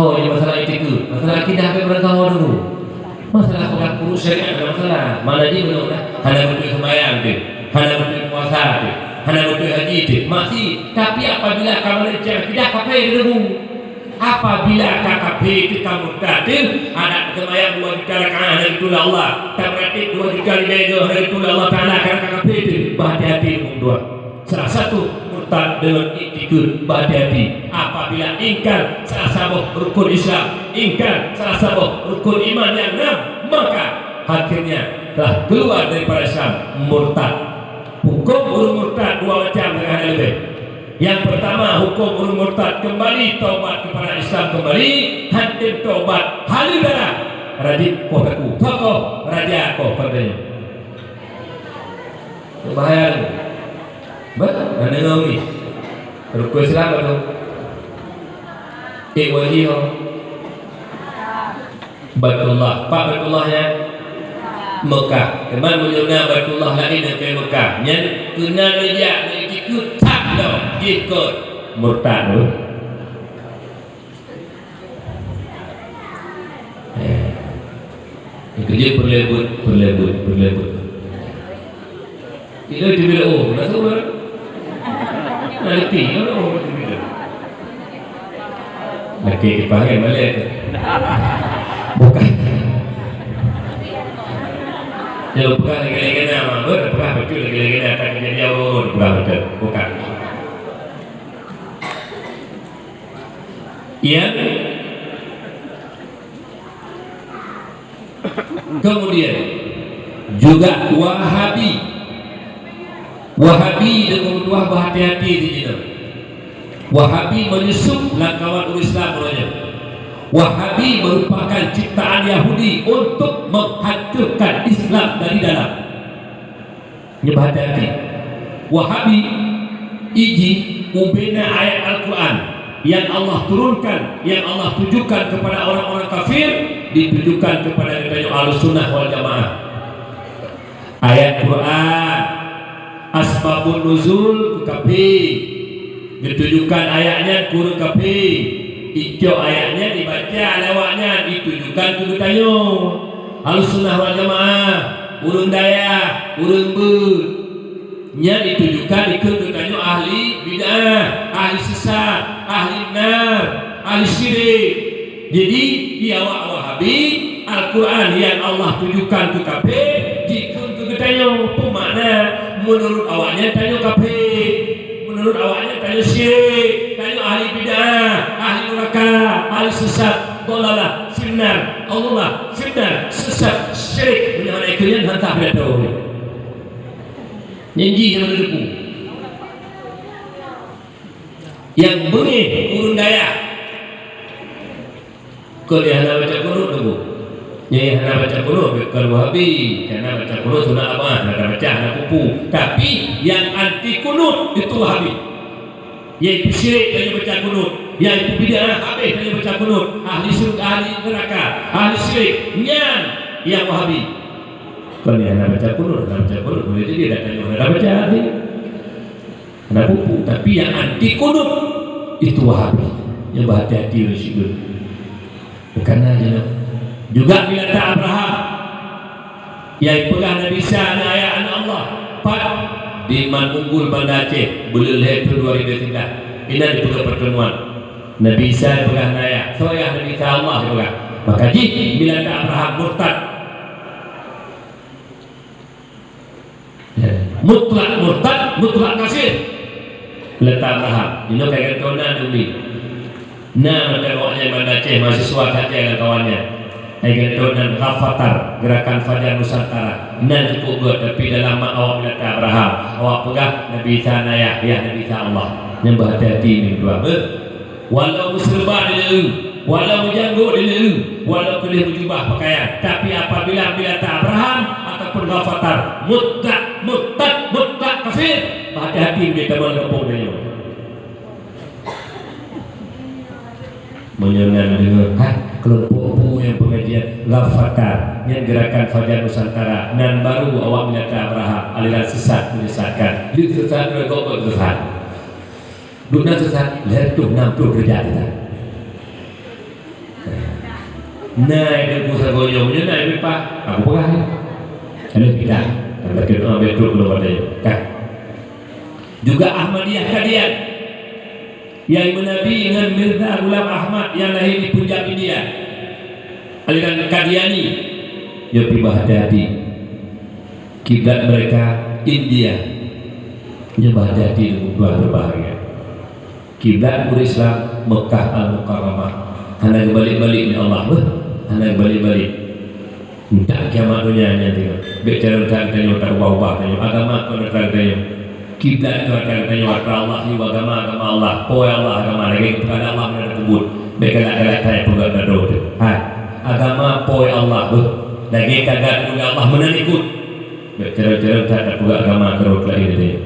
tahu ini masalah etika, masalah akidah apa orang tahu dulu. Masalah sudah kurus syariat ada masalah. Mana dia betul dah? Hanya betul sembahyang tu, hanya betul puasa tu, hanya betul haji tu. Masih. Tapi apabila kamu tidak kafir dulu. Apabila kafir itu kamu kafir, ada sembahyang 2 rakaat hari itu Allah. Tak berarti 2 kali lega hari itu Allah Taala karena kafir itu. Berhati-hati dua. Salah satu murtad dengan iktikad, berhati-hati. Apabila ingkar salah satu rukun Islam, ingkar salah satu rukun iman yang 6, maka akhirnya telah keluar daripada Islam, murtad. Hukum orang murtad 2 macam dengan lebih. Yang pertama, hukum orang murtad kembali taubat kepada Islam, kembali hadir taubat halal darah rajib kotaku tokoh raja kau padanya. Bahaya tu. Betul, mana ngau ni? Rukun Islam tu. Wajib Baitullah. Pak Baitullahnya Mekah. Kemana mulia Baitullah lain ke Mekah. Yang kena lejak ikut tak dah ikut murtad tu. Itu je berlebut. Kita bila nak semua. Nanti oh. Laki dipanggil balik tu. Bukan. Dia bukan lagi-lagi nama, bukan betul lagi-lagi nak jadi orang, bukan betul, bukan. Ya. Kemudian juga Wahabi dengan dua berhati-hati di sini. Wahabi menyusup langkawan Islam orangnya. Wahabi merupakan ciptaan Yahudi untuk menghancurkan Islam dari dalam. Ini berhati-hati. Wahabi iji ubena ayat Al-Quran yang Allah turunkan, yang Allah tujukan kepada orang-orang kafir, ditujukan kepada kita Ahlussunnah wal Jamaah. Ayat Quran asbabun nuzul kafir, ditujukan ayatnya kurang kafir. Hijau ayatnya dibaca lewatnya ditujukan ke kita Ahlussunnah wal Jamaah, urang Dayak, urang Bud nya ditujukan ke kita ahli bid'ah, ahli sesat, ahli nar, ahli syirik. Jadi di awak Wahabi Al-Quran yang Allah tujukan ke kafir jikun ke kita pemakna menurut awaknya tanya kafir, menurut awaknya tanya syirik, tanya ahli bid'ah, ahli neraka, ahli sesat, dolalah, sinar, Allah, sinar, sesat, syirik. Menyalahkan kalian hantar pada tahu. Nyanyi yang menurutku. Yang bengih urun Dayak. Kau dia hendak baca Qur'an tu. Yang hendak baca Qur'an kalau Wahabi, karena baca Qur'an sunat apa? Hendak baca, hendak kupu. Tapi yang anti kunut itu Wahabi. Yang syirik dia baca kunut, yang bid'ah habis dia baca kunut, ahli syurga, ahli neraka, ahli syirik, nyan yang Wahabi. Kalau dia nak baca kunut, boleh jadi dia tanya nak baca hati, nak pupu. Tapi yang anti kunut itu Wahabi, yang berhati-hati resiko. Karena juga bila tak Abraham yang pegang Nabi Isa ayat Allah, Pak di Man Unggul Banda Aceh bulan Februari 2009 ini dipegang pertemuan Nabi Isa pegang ayat soalnya Nabi Isa Allah pegang. Maka bila tak Abraham murtad mutlak murtad, mutlak kafir letak Abraham ini kayak kawan dulu nah tengoknya Banda Aceh mahasiswa saja dengan kawannya kayak kawan Ghafatar gerakan Fajar Nusantara nah cukup buat. Tapi dalam awak letak Abraham awak pegang Nabi Isa ayat ya Nabi Isa Allah yang berhati-hati ini dua walau serba dulu, walau menjanggut dulu, walau boleh berjubah pakaian, tapi apabila tak Abraham ataupun Ghafatar mutlak kafir, hati-hati mereka bergabung dengan menyenang dengan kelompok yang pengajian Ghafatar yang gerakan Fajar Nusantara dan baru awak melihat Abraham aliran sesat menyesatkan di sesat bergabung sesat dunia sesat lihat tu 60 kerja kita naik ke pusat gonyong je naik pipa aku pegang ada tidak ada kena betul belum ada kan juga Ahmadiyah Kadian yang menabi dengan Mirza Ghulam Ahmad yang lahir di Punjab India aliran Kadiani ya pribadi hati kiblat mereka India ya hati dengan Tuhan berbahagia kiblat berislam Mekah Al-Mukarramah hanya balik-balik ni Allah hanya balik-balik minta kiamat dunia hanya tengok bicara tanya tak ubah-ubah tanya agama kau tanya kiblat kau tanya Allah ni agama Allah poy Allah agama lagi kepada Allah yang tersebut mereka nak tanya pegang dado tu agama poy Allah lagi kagak oleh Allah menalikut bicara tak pegang agama kerut lagi dia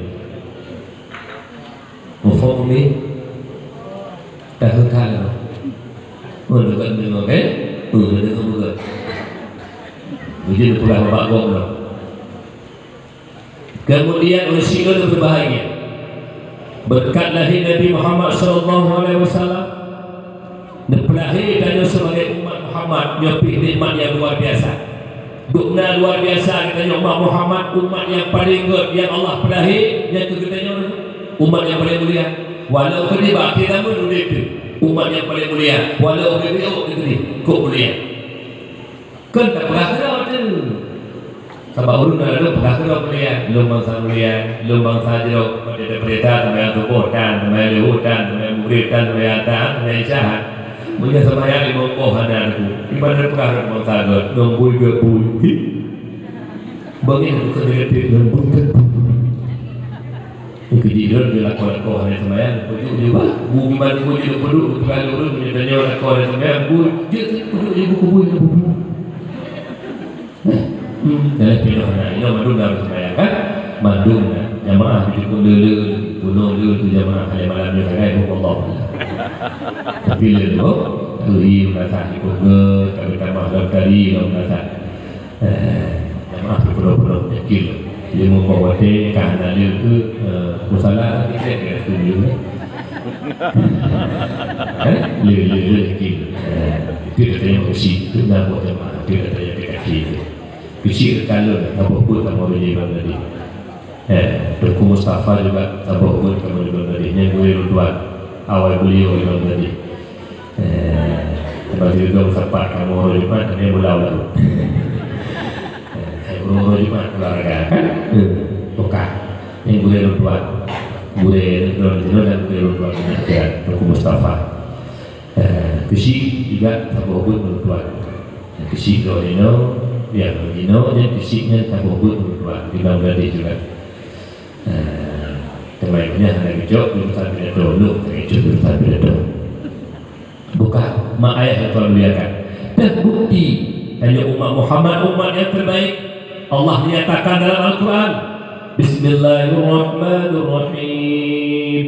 mufaham ni tahu kalau dekat memang dekat bukan begini pula bapak gom kemudian usia berbahagia berkat lahir Nabi Muhammad SAW Nepelahi tanya sebagai umat Muhammad nyopi nikmat yang luar biasa dukna luar biasa katanya umat Muhammad umat yang paling good yang Allah pelahi yang ketanya umat yang paling mulia walau kini bakti nama dulu itu umat yang paling mulia walau dia negeri kok mulia kan tak pernah kena tu sebab urun ada pernah kena mulia belum bangsa mulia belum bangsa jeruk pada perintah sampai tubuhkan sampai lehutan sampai muridkan sampai atas sampai isyahat punya sembahyang di bawah hadanku ibadah perkara bangsa god nombor 30 bagi aku kedekit nombor 30 kejadian dia lakukan hanya sembahyang pujuk juga bumi mana pun dia penduduk kalau urus menyedanya lakukan hanya sembahyang dia penduduk ibu kubur dalam pilihan ini mandung dalam sembahyang kan mandung jamaah didukung dulu bunuh dulu tu jamaah hari malam dia sangat Allah tapi lalu tui merasa ikut ke kalau tambah dalam tadi kalau merasa jamaah berpenuh yakin dia membawa teh kerana dia ke musalah kita kena setuju dia yakin dia katanya bersih itu nak buat jamaah dia katanya kaki kecil kalau tak pun kamu boleh bang tadi Tuku Mustafa juga tak pun kamu boleh bang tadi yang boleh tuan awal beliau bang tadi lepas itu kamu sempat kamu orang Jumat yang belau-belau orang Jumat keluarga kan tukar yang boleh tuan boleh tuan dan boleh tuan Tuku Mustafa kecil juga tak pun tuan kecil kalau ini ya begino dan fisiknya tak bobot berubah di dalam gadis juga temannya hanya hijau belum sampai dulu hijau belum sampai dulu bukan mak ayah yang Tuhan muliakan terbukti hanya umat Muhammad umat yang terbaik Allah menyatakan dalam Al-Quran Bismillahirrahmanirrahim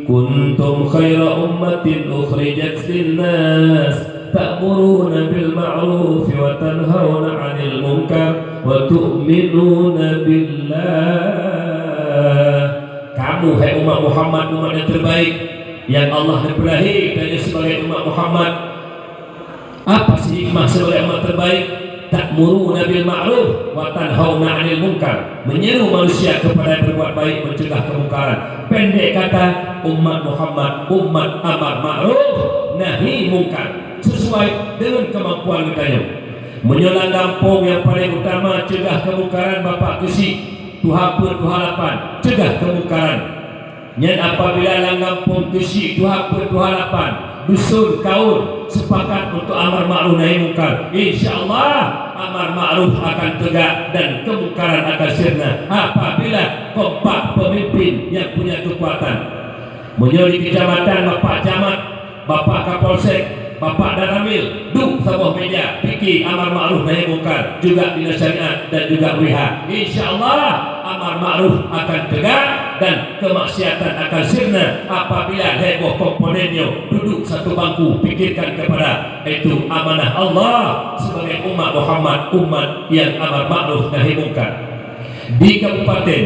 kuntum khaira ummatin ukhrijat linnas تأمرون بالمعروف وتنهون عن المنكر وتؤمنون بالله kamu hai umat Muhammad umat yang terbaik yang Allah dipelahi dan sebagai umat Muhammad apa sih hikmah sebagai umat terbaik ta'muruna bil ma'ruf wa tanhauna 'anil munkar menyeru manusia kepada berbuat baik mencegah kemungkaran pendek kata umat Muhammad umat amar ma'ruf nahi munkar sesuai dengan kemampuan kita menyolang kampung yang paling utama cegah kemungkaran bapak kesi Tuhan pun Tuhalapan cegah kemungkaran yang apabila langgampung kesi Tuhan pun Tuhalapan dusun kaum sepakat untuk amar ma'ruf nahi munkar insyaallah amar ma'ruf akan tegak dan kemungkaran akan sirna apabila kompak pemimpin yang punya kekuatan menyoli kecamatan bapak camat bapak kapolsek Bapak Daramil duduk sebuah meja fikir amar ma'ruf nahi munkar juga bina syariat dan juga WH insyaallah amar ma'ruf akan tegak dan kemaksiatan akan sirna apabila heboh komponennya duduk satu bangku fikirkan kepada itu amanah Allah sebagai umat Muhammad umat yang amar ma'ruf nahi munkar di kabupaten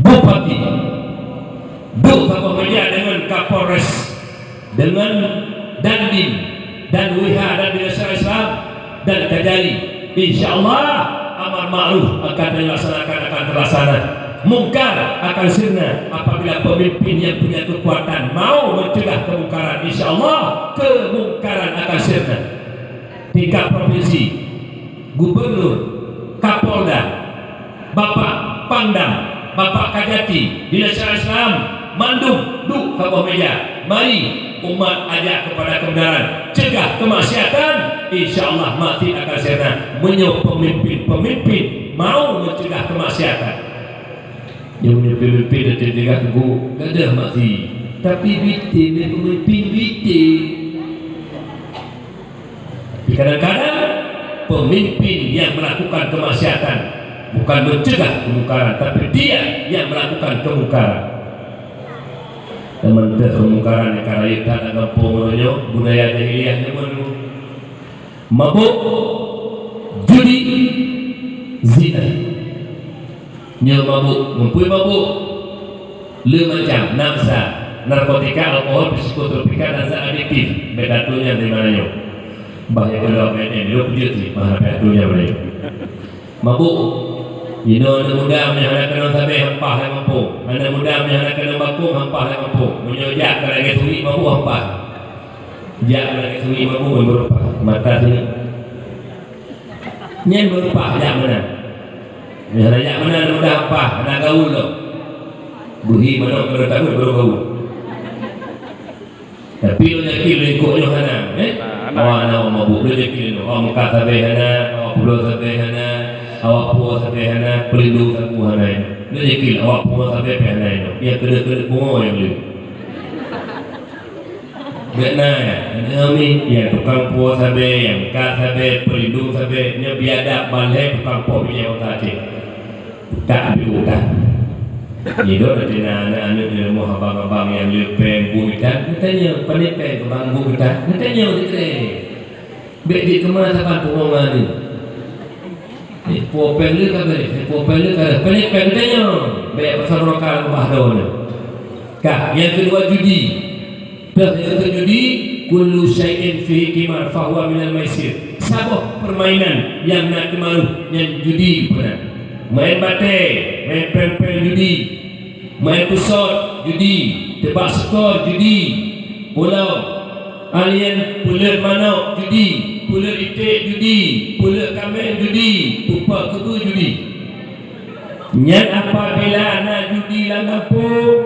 bupati duduk sebuah meja dengan Kapolres dengan Dandim dan wihar dan bina syariat Islam dan kajari, insya-Allah amar ma'ruf akan dilaksanakan, akan terlaksana. Mungkar akan sirna apabila pemimpin yang punya kekuatan mau mencegah kemungkaran, insya-Allah kemungkaran akan sirna. Tingkat provinsi, gubernur, kapolda, bapak pangdam, bapak kajati, bina syariat Islam, mandum, duk ke bawah meja. Mari umat ajak kepada kebenaran, cegah kemaksiatan, insya-Allah mati akan sirna. Menyo pemimpin mau mencegah kemaksiatan. Yang punya pemimpin dan cegah teguh, tak ada mati. Tapi bitin, pemimpin bitin. Kadang-kadang pemimpin yang melakukan kemaksiatan bukan mencegah kemungkaran, tapi dia yang melakukan kemungkaran. Teman kemungkaran yang karaya tak ada pengelola budaya jahiliyah zaman dulu. Mabuk, judi, zina. Nyo mabuk, ngumpul mabuk, le macam nafsa, narkotika, alkohol, psikotropika dan zat adiktif. Bedatunya di mana nyo? Bahaya kalau ini dia punya sih, mana bedatunya boleh. Mabuk, ino anak muda menyana kena sampai hampah yang mampu, anak muda menyana kena bakung hampah yang mampu, menyojak kerana suri mampu hampah, jak kerana suri mampu yang berupa mata sini, nyen berupa jak mana? Misalnya jak mana anak muda hampah, anak gaul lo, buhi mana kena takut baru gaul. Tapi lo yakin lo ikut lo hana, awak nak mabuk lo yakin lo, awak muka sampai hana, awak pulau sampai hana. Awak puas sampai hana pelindung saku hana ini. Dia yakin awak puas sampai hana ini. Dia kena bunga yang boleh. Benar ya. Kami yang tukang puas sampai, yang kat sampai, pelindung sampai. Dia biadab balik tukang puas punya otak cik. Tak ambil utang. Ini dok ada anak-anak di rumah abang-abang yang lepeng buitan. Katanya penipeng ke bang buitan. Katanya dikira. Baik di kemana sampai pengongan ni. Puan lu kan beri, puan lu kan beri pendeknya, banyak pasal lokal bahdonya. Kah, yang kedua judi. Dah yang kedua judi, kullu syai'in fihi qimar fahuwa minal maisir. Sabah permainan yang nak dimalu, yang judi pernah. Main bate, main pen judi, main kusot judi, tebak skor judi, pulau alien pulut manok judi. Pula itik judi, pula kamel judi, pupa kutu judi. Nyan apabila anak judi dalam kampung,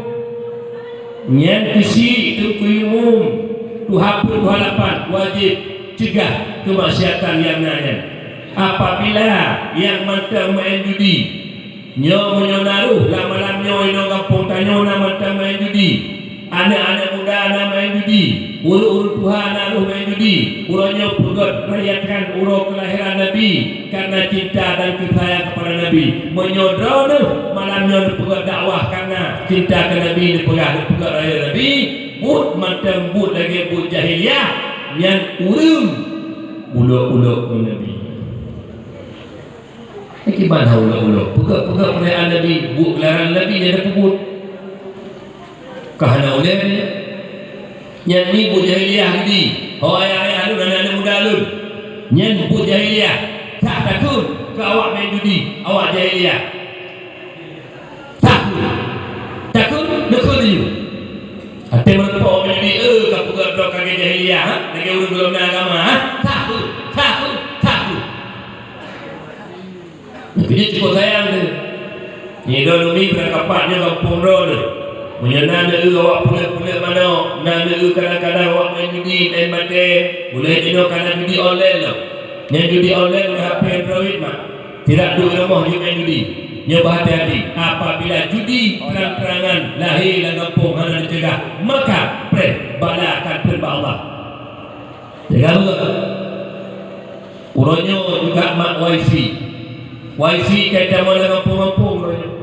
nyan kesi itu umum, tu hapus tu halapan, wajib cegah kemaksiatan yang nanya. Apabila yang mata main judi, nyo menyonaruh lama-lama nyo ino kampung tanyo nama main judi. Anak-anak muda anak main judi, urut Tuhan anak main judi, urutnya pegot merayakan urut kelahiran Nabi karena cinta dan kesayang kepada Nabi. Menyodor malamnya pegot dakwah karena cinta ke Nabi, pegot raya Nabi. But macam but lagi but jahiliyah yang uluk-uluk Nabi. Bagaimana uluk-uluk? Pegot perayaan Nabi, but kelahiran Nabi dia ada pebut. Kahana oleh dia nyan ni bu jahiliyah ni ayah lu dan anak muda lu nyan bu jahiliyah tak takut ke awak main judi awak jahiliyah takut dekut you ate merepok main judi kapu gadok kage jahiliyah lagi urut belum agama takut jadi cukup sayang tu ni dulu ni berkapatnya kampung dulu. Menyana awak pulang mana? Nana kadang-kadang awak main judi, main bate, boleh tino kadang judi online lah. Yang judi online oleh HP Android mak. Tidak duduk rumah you main judi. Nyo berhati-hati. Apabila judi terang-terangan lahir dalam kampung hana dicegah, maka bala akan perba Allah. Jaga Allah. Urutnya juga mak wifi. Wifi kaitan dengan kampung-kampung urutnya.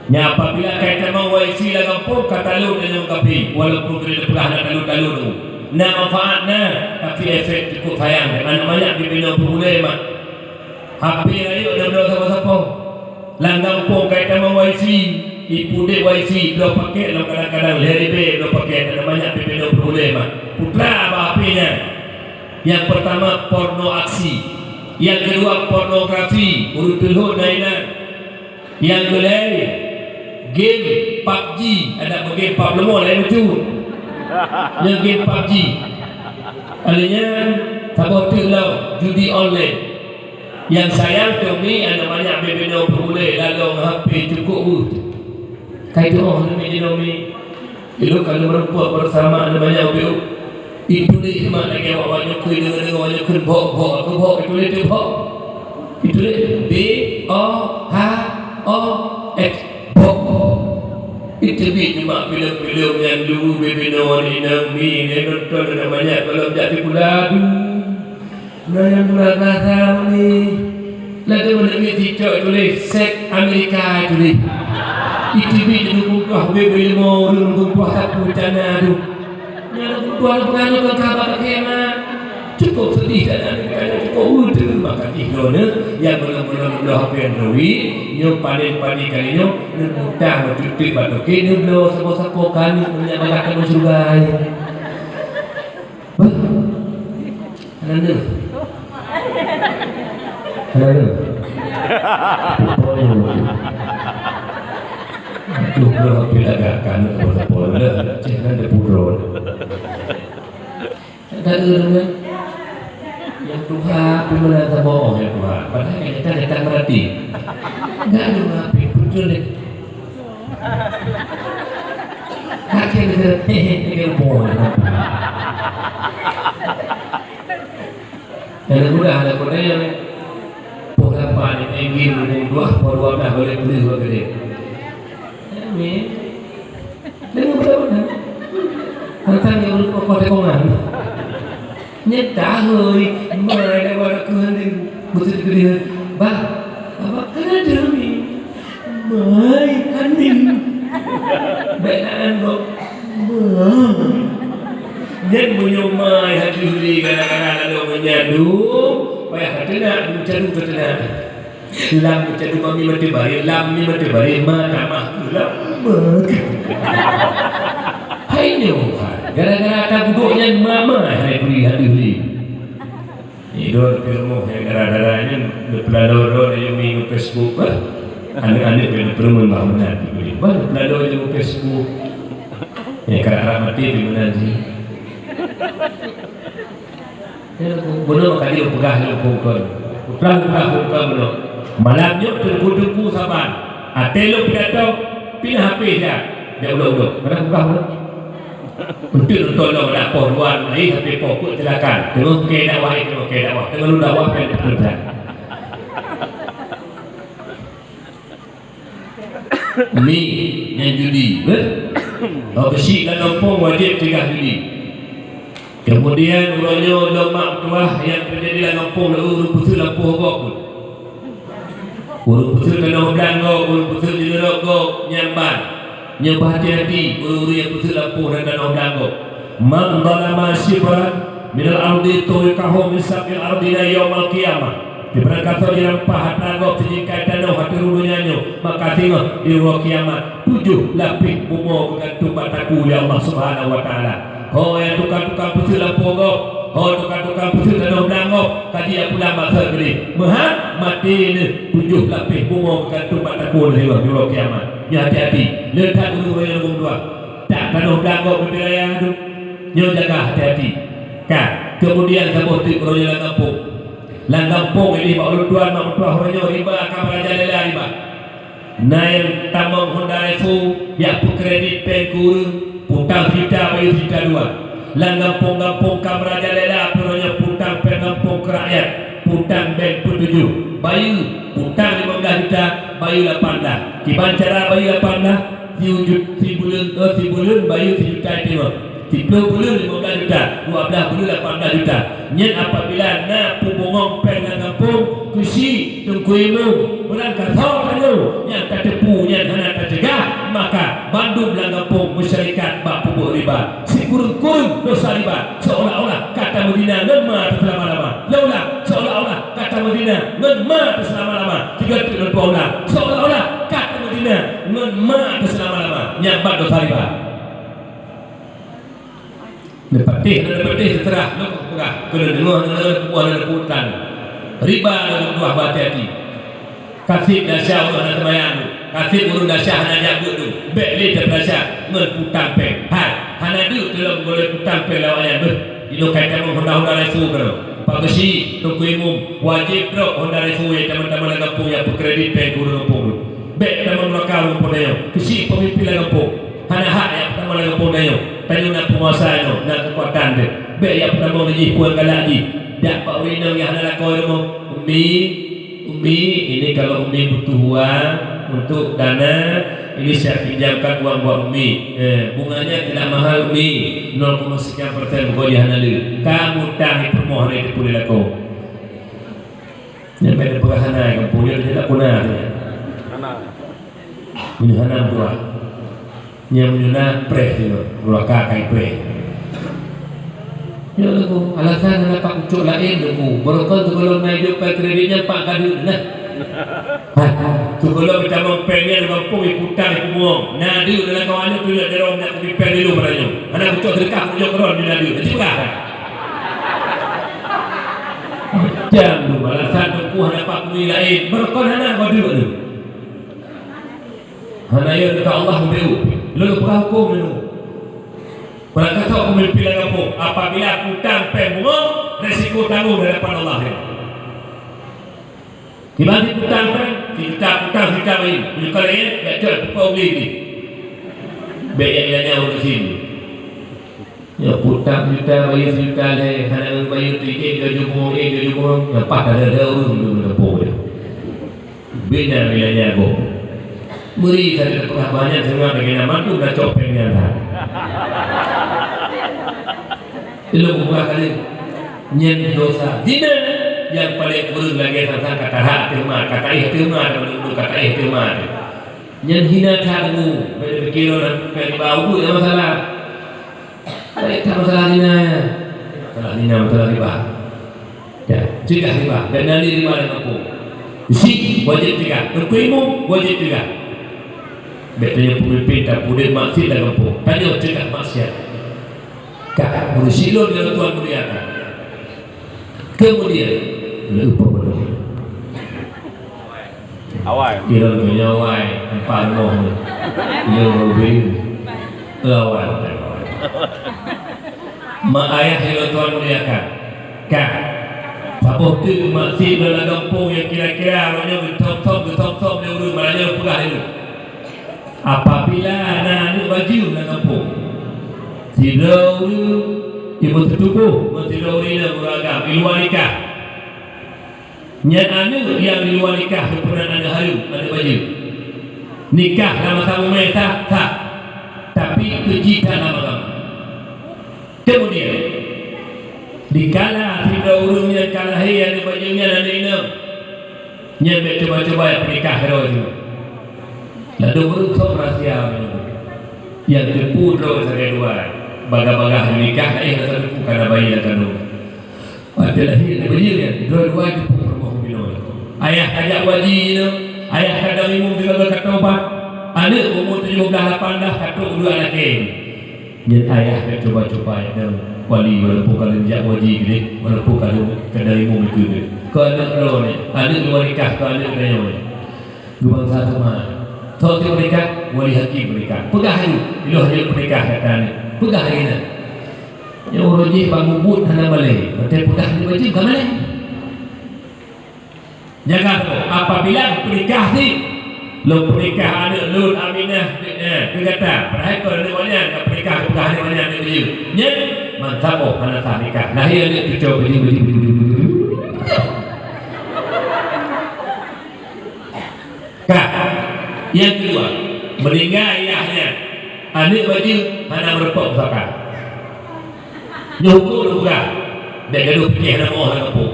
Nya apabila kaitan mau wifi la kampung kata lu dengan kapi walaupun kita pernah nak dalu tu. Nak manfaatnya tapi efek cukup sayang. Mana banyak dibina boleh mak. HP rayu dah berapa siapa. Lang kampung kaitan mau wifi, ibu dek wifi dua paket lo kadang-kadang leribe dua paket ada banyak dibina boleh mak. Putra apa HP-nya? Yang pertama porno aksi, yang kedua pornografi, urut-urut nainan. Yang kedua game PUBG, ada game PUBG lemah lain macam. Yang game PUBG. Alanya sabotilah judi online. Yang sayang tu ni ada banyak bebeno boleh lalu HP cukup tu. Kaitu orang ni ni. Itu kalau merupuk bersama ada banyak bebeno. Itu dia mak lagi awak nyokui dengan awak nyokui bok aku bok itu dia tu bok. Itu dia B O H O X bok. Itu dia mak film-film yang dulu bebeno ni ni nonton ada banyak kalau jadi pula tu. Nah yang pula kata ni lalu mendengar cicak tulis seks Amerika tulis. Itu dia tu bukan bebeno orang bukan satu cana tu. Yang tuan pengaruh kabar kema cukup sedih dan cukup udah maka ikhlas yang belum dah penduri nyo panen kali nyo mudah bercuti batu kini belum sepo kali punya makan surga Ananda Duh, belum pilagakan bola-bola, jangan ada purol. Ada orang yang Tuhan pemula bohong ya Tuhan. Padahal kita datang berarti, enggak ada ngapain betul ni. Kakek kita hehehe bohong. Ada mudah yang program paling ingin dua dah boleh beli dua gede. Dengan benar-benar tentang yang lupa pada kongan nyata hui mereka pada kehending betul dia bah apa kena demi mai handing belaan kok jangan punya mai hati huli kadang-kadang ada menyadu payah katena mencadu katena lam mencadu mami mati bari lam ni mati bari mata mah lam hai nyo gara-gara tak buduknya mama hai beri hati-hati idol filmu yang gara-garanya pelalo yang minggu Facebook anak-anak yang perlu membangun mana pelalo yang Facebook yang kerana mati di mana sih benar kali yang pegah yang pukul pukul benar malamnya terkudu saban atelo pidato pindah HP dah dia udah mana buka untuk nonton lo lapor luar ni HP pokok silakan dengan ke dakwah dengan lu dakwah pen betul ni yang judi besi dan lompong wajib cegah judi. Kemudian uronyo lemak tuah yang terjadi dalam lompong lalu putus lampu hogok urut putus dalam belanggo urut putus di neraka nyamban nyembah hati-hati urut yang putus lampu dan dalam belanggo man zalama shibran minal ardi tuikahu min sabil ardina yaumal qiyamah diberangkatkan di rempah tanggap sejingkai tanah hati rulunya maka tengok di ruang kiamat 7 lapis bumbu bergantung bataku ya Allah subhanahu wa ta'ala. Oh yang tukang-tukang putus lampu hogok oh tukang-tukang putus tanah belanggo kaji pula masa gede mahat mati ni 7 lapis bumbu bergantung bataku di ruang kiamat. Ya hati-hati lekat dulu yang nombor 2 tak tanah belanggo berwilayah tu nyo jaga hati-hati kan. Kemudian kamu tu kalau jalan kampung Langgampung ini Pak Lutuan Mak Mutuah Ronyo riba akan beraja lela riba naik tamang Honda Revo yang kredit pengkuru putang kita bayu kita 2 Langgampung-gampung kan beraja lela Ronyo putang pengampung ke rakyat putang bank petujuh bayu putang 15 juta bayu 18 kibancara bayu 18 si bulan bayu 7 juta tengok 10 bulan 15 juta 12 bulan 18 juta nyet apabila na pubongong penang kampung kusi tungkuimu berangkat sawakanmu yang tak tepu yang hana tercegah maka Bandung belang kampung masyarakat bak pupuk riba si kurung-kurung dosa riba seolah-olah kata Medina ngemah selama-lama laulah seolah-olah kata Medina ngemah selama-lama 3 ulang seolah-olah kata Medina ngemah selama-lama nyambat dosa riba Nepatih seterah bukan kena dengar buah dan putan riba dalam buah hati-hati kasih dasar orang nak sembahyang kasih urun dasar nak jabut tu baik le terpaksa ngeputang peng hana du dalam boleh putang peng lawan ber ilo kaitan Honda Resu bro pagasi tu kuimum wajib bro Honda Resu yang teman-teman nak kampung yang berkredit peng urun kampung tu baik teman lokal kampung dayo kesi pemimpin kampung hana hak yang pertama kampung dayo tayo nak penguasa no nak kekuatan dia baik yang pertama lagi puan galak lagi dak pak urino yang hana lakoi mo Umi ini kalau Umi butuh uang untuk dana ini saya pinjamkan uang buat Umi bunganya tidak mahal Umi 0,sekian% bukan dia hana lu kamu tahi permohonan itu boleh laku yang pada perhana yang punya tidak punah menyuhana buah yang menyuhana preh juga beruaka kai preh ya lagu alasan nak pak ucuk lain lagu berokon tu kalau naik jual kreditnya pak kadu nah tu kalau kita mau pengen kampung ikutan ikut nadi dalam kawannya tu dia dorong nak pergi pen dulu padanya anak ucuk dekat ucuk keron di nadi macam apa jam tu alasan tu ada pak kumi lain berokon anak kadu tu hana ya dekat Allah membeu lalu hukum dulu. Kalau kata pemimpin kampung apabila hutang pembunga resiko tanggung dari hadapan Allah dibanding hutang kita beri bukan lain tak jual pupau beli ni baik yang orang sini ya hutang juta bayar juta leh hana bayar tiga jumlah yang pak ada orang dulu kampung dia bina bilanya go beri saya pernah banyak dengan dengan mantu dah copengnya dah itu bukan kali nyen dosa zina yang paling buruk lagi tentang kata hak terima kata terima dan menunggu kata terima nyen hina kamu berpikir orang bau tu masalah tak masalah zina masalah riba ya cegah riba dan nanti riba dan aku si wajib cegah terkuimu wajib cegah betulnya pemimpin tak boleh maksiat dalam kampung tanya cegah maksiat kak bersilo dengan Tuhan muliakan kemudian lupa bodoh awal kira punya awal empat moh dia lebih awal mak ayah dengan Tuhan muliakan kak sabuh tu maksiat dalam kampung yang kira-kira orangnya getop-top dia urut malahnya pegah itu apabila anak-anak baju dalam kampung tidak ibu tertubuh tidak urina beragam di luar nikah nyat anak yang di luar nikah pernah ada harum ada baju nikah sama-sama mereka tak tapi kejikan lama-lama kemudian dikala tidak urunnya kala yang ada bajunya dan ada nyat coba-coba yang menikah itu lalu berusap rahsia yang tipu terus dari luar baga-baga nikah rasa tipu karena bayi yang kandung pada lahir bayi kan dua-dua tipu permohon minum ayah ajak wajib ayah kadang imum juga berkata obat anak umur 17-18 kata dua anak dan ayah akan coba-coba yang wali walaupun kalau ajak wajib ni walaupun kalau kadang imum itu ke anak lo ni anak luar nikah ke anak kaya ni dua satu mah Tauti mereka, wali hakim mereka. Pegah itu, ilah dia mereka katanya. Pegah ini. Yang orang je bangun but hana malay. Berarti pegah dia wajib ke malay. Jangan apabila pernikah ni, lo pernikah anak Lun Aminah, dia kata, perhatikan ada banyak ke pernikah pegah dia banyak dia. Nya, mantap hana tak nikah. Lahir dia cucuk beri. Yang kedua, meninggal ayahnya, anak baju hana berpok pusaka. Nyukur juga, dan gaduh fikir hana moh hana pok.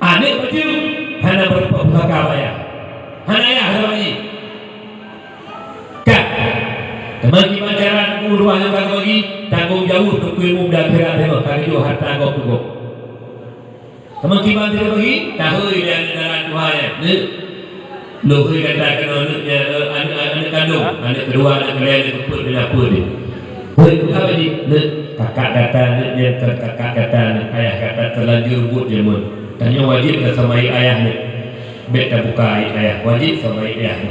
Anak baju hana berpok pusaka ayah, hana ayah hana bagi. Kan, teman kita cara dua yang bagi tanggung jauh untuk ilmu dan akhirat tengok kali itu harta kau cukup. Teman kita tidak bagi, tahu yang dalam Tuhan ni. Loh kata anak kandung, anak kedua, anak kalian, anak keput, anak apa ni? Boleh apa ni? kakak kata ni kakak kata ni ayah kata terlanjur but je mun tanya wajib ke sama ayah ni bet tak buka ayah wajib sama ayah ni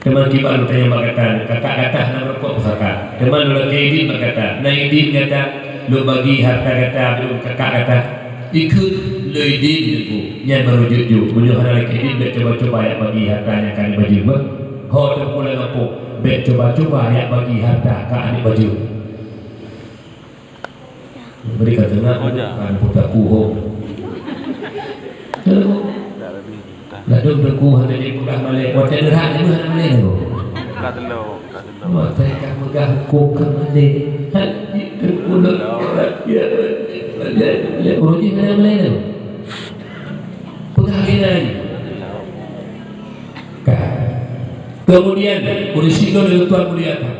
teman kibar lu tanya mak kata kakak kata nak rokok pusaka teman lu lagi idin mak kata na idin kata lu bagi harta kata lu kakak kata ikut lu idin aku yang baru jujur bunyi hana lagi idin bet coba-coba ya bagi hartanya kan baju ber ho terpula ngapu bet coba-coba ya bagi harta ka adik baju beri kata nak kan putaku ho lalu berku hanya di pulang balik wajah derah ni mana balik tu tak telur wajah kan megah hukum ke balik hati terpulang ya balik uruji mana balik tu pegang lagi kemudian urisiko dengan Tuhan muliakan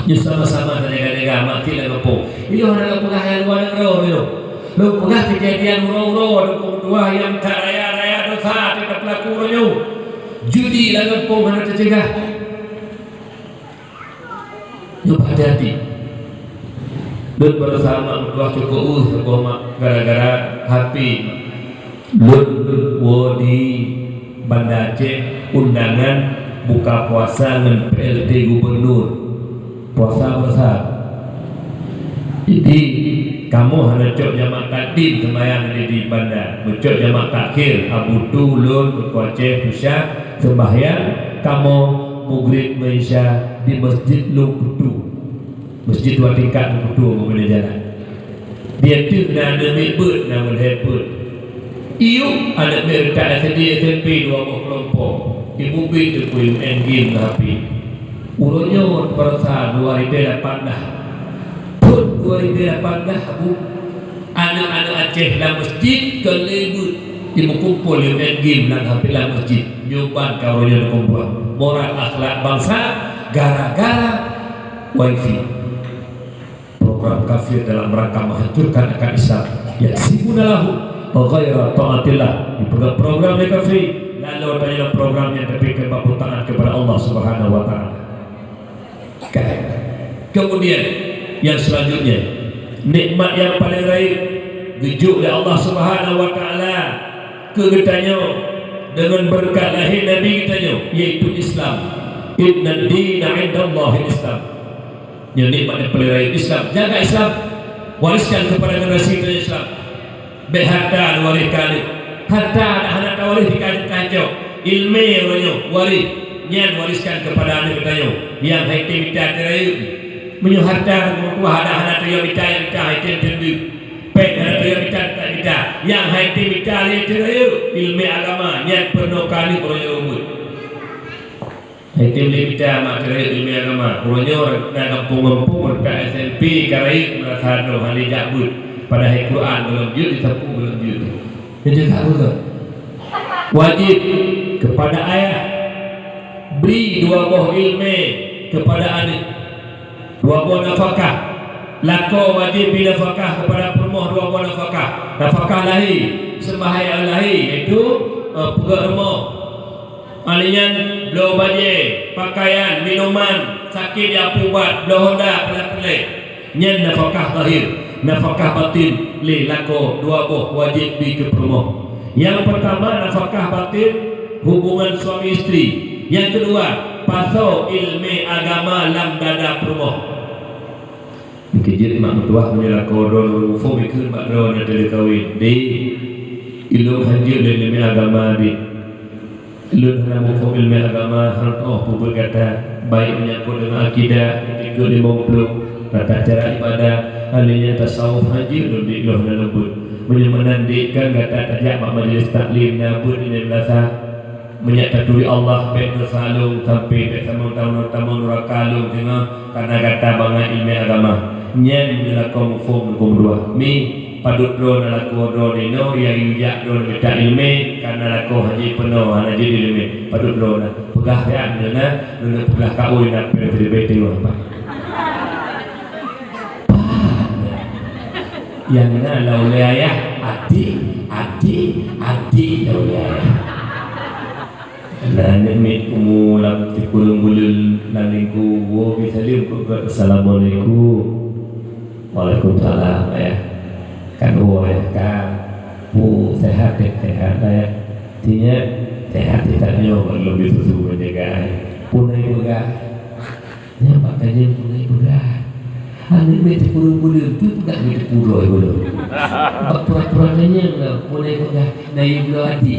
dia sama-sama dengan mati dan ngepung ini orang pegang yang luar negara itu lu pegang kejadian uro-uro dua yang tak raya-raya dosa tidak pelaku uronya judi dan ngepung mana tercegah lu hati-hati lu bersama berdua cukup sebuah gara-gara hati lu di Banda Aceh undangan buka puasa dengan PLT Gubernur puasa besar jadi kamu hanya cok jamak takdim sembahyang di Banda cok jamak takhir Abu Tulun berkuaceh pusat sembahyang kamu maghrib Malaysia di Masjid Luputu Masjid dua tingkat Luputu mau jalan dia tu nak ada mebut nak berhebut iu anak mereka SD SMP 2 kelompok ibu bintu kuil engin tapi uronyo perasa 2018 pun 2018 abu anak-anak Aceh dalam masjid kelebut ibu kumpul yang engin dalam hampir dalam masjid nyoban kauronyo kumpul moral akhlak bangsa gara-gara wifi program kafir dalam rangka menghancurkan akal Islam yang sibunalahu ghaira ta'atillah di program mereka free lalu tanya programnya tapi kebaputan kepada Allah Subhanahu wa taala. Kemudian yang selanjutnya nikmat yang paling raih dijuk oleh Allah Subhanahu wa taala ke kitanya dengan berkat lahir Nabi kitanya iaitu Islam. Inna ad-dina 'indallahi Islam. Yang nikmat yang paling raih Islam. Jaga Islam, wariskan kepada generasi Islam. Berharta wariskan harta anak waris dikasih kacau ilmu yang waris nyan wariskan kepada anak kita yang haiti minta terayu menyu harta tua ada anak dia minta yang minta haiti tendu pek anak dia minta yang haiti minta dia terayu ilmu agama nyan penuh kali orang umur haiti minta mak terayu ilmu agama orang nak kampung berkat SMP karai merasa ada hal jabut pada Al-Quran belum jud disapu belum jud dia tak betul wajib kepada ayah beri 2 buah ilmu kepada anak 2 buah nafkah lako wajib beri nafkah kepada perempuan 2 buah nafkah lahir sembahyang lahir itu pegak rumah alian blow baje pakaian minuman sakit dia ubat blow honda pelat-pelat nyen nafkah lahir nafkah batin li lako 2 buah wajib di ke perempuan. Yang pertama nafkah batin hubungan suami istri. Yang kedua pasau ilmu agama lam dada perempuan. Kejit mak mertua punya lako don ufo mikir mak don ada kawin di ilmu haji dan ilmu agama di ilmu ufo ilmu agama hal pubul kata baik menyangkut dengan akidah ketiga 50 tata cara ibadah ahlinya tasawuf haji lebih loh dan lembut menandikan kata tajak mak majlis taklim nabut ini belasa menyatakan Allah baik tersalung sampai tak sama tahun nurakalung tengah karena kata bangai ilmu agama nyen dilakukan mufum dua mi padut do nalaku do dino yang yujak do minta ilmu karena laku haji penuh haji ilmu padut do na pegah ya na nuna pegah kau nak bete apa yang na laulaya ati laulaya dan mit umulam tikurung bulul naningku wo bisalim ko assalamualaikum Waalaikumsalam ya. Kan ya kan. Bu sehat ya sehat ya. Tinya sehat tidak nyo lebih susu menjaga. Punai begah. Ya makanya punai begah. Ane mete pura-pura tu tak mete pura dulu. Pura-puranya enggak punai begah. Naik dulu hati.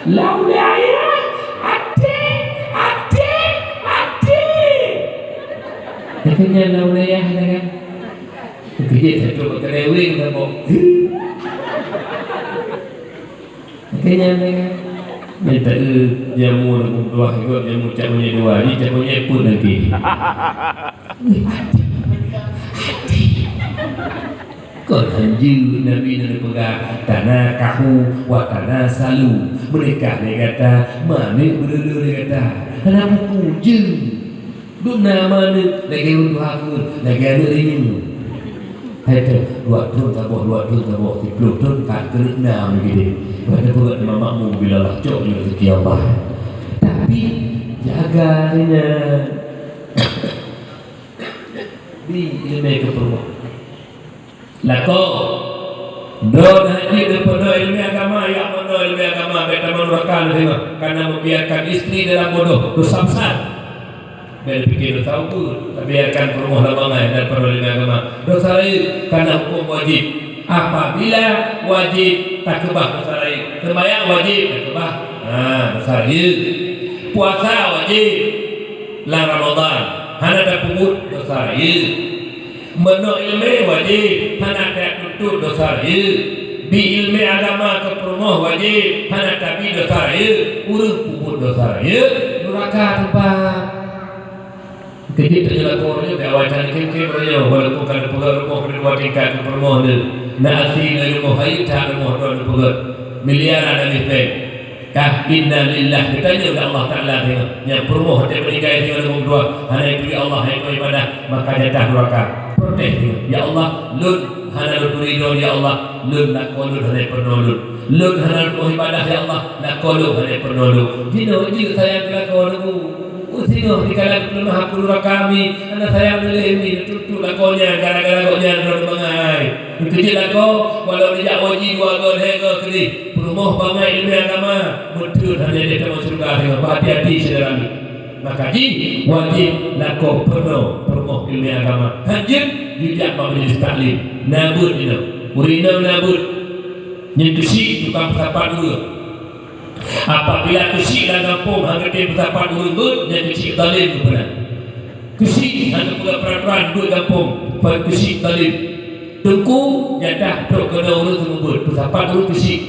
Laula ya. Akhirnya laula ya kan. Kerja saya cuba kerewing tak mau. Akhirnya kan. Minta jamu nak dua ikut jamu cak punya dua ni cak punya pun lagi. Kau hanju Nabi Nabi pegang tanah kahu wa tanah salu. Mereka dia kata mana berdua dia kata kenapa puja Duna mana lagi untuk aku lagi ada ini. Hai tu dua tahun tabok 10 tahun tak kena begitu. Pada buat mamakmu bila lah cok ni rezeki Allah. Tapi jaga dia. Di ilmu keperluan. Lako Don haji daripada ilmu agama yang mana ilmu agama beta menurutkan tengok karena membiarkan isteri dalam bodoh dosa besar. Dan fikir tahu tu biarkan perumah lamangan dan perlu ilmu agama dosa lain karena hukum wajib. Apabila wajib takbah dosa lain, sembahyang wajib takbah dosa lain, puasa wajib lang Ramadan hana tak puput dosa lain, menuk ilmu wajib hana tak tutup dosa lain, bi ilmu agama ke perumah wajib hana tapi dosa lain, urus puput dosa lain, neraka tempat. Kejip terjelas kornya beawacan kem-kem raya walaupun kan pegang rumah kedua tingkat ke permoh dia nak asing dari rumah haid tak rumah dia pegang miliaran dan listrik kah inna lillah ditanya oleh Allah Ta'ala tengok yang permoh dia meninggal tinggal rumah dua hanya itu Allah yang ibadah maka jatah neraka protes tengok ya Allah lun hana lun ridho ya Allah lun nak kolun hanya penolong lun hana lun ibadah ya Allah nak kolun hanya penolong dino je saya kelakon Tengok di kalangan lemah aku nurah kami anak saya boleh ini tutup lakonya gara-gara koknya nurah bangai kecil lako walau dia wajib dua gol hega kiri perumah bangai ilmu agama betul hanya dia termasuk surga tengok hati-hati saudara maka wajib lako penuh perumah ilmu agama hajib dijak majlis taklim nabut ini urina nabut yang kesik tukang pertapat dulu. Apabila kesik dan kampung hangga dia bertapak urut dan kesik talim kebenar kesik hangga pula peraturan dua kampung pada kesik talim tengku jadah dok kena urut tersebut bertapak urut kesik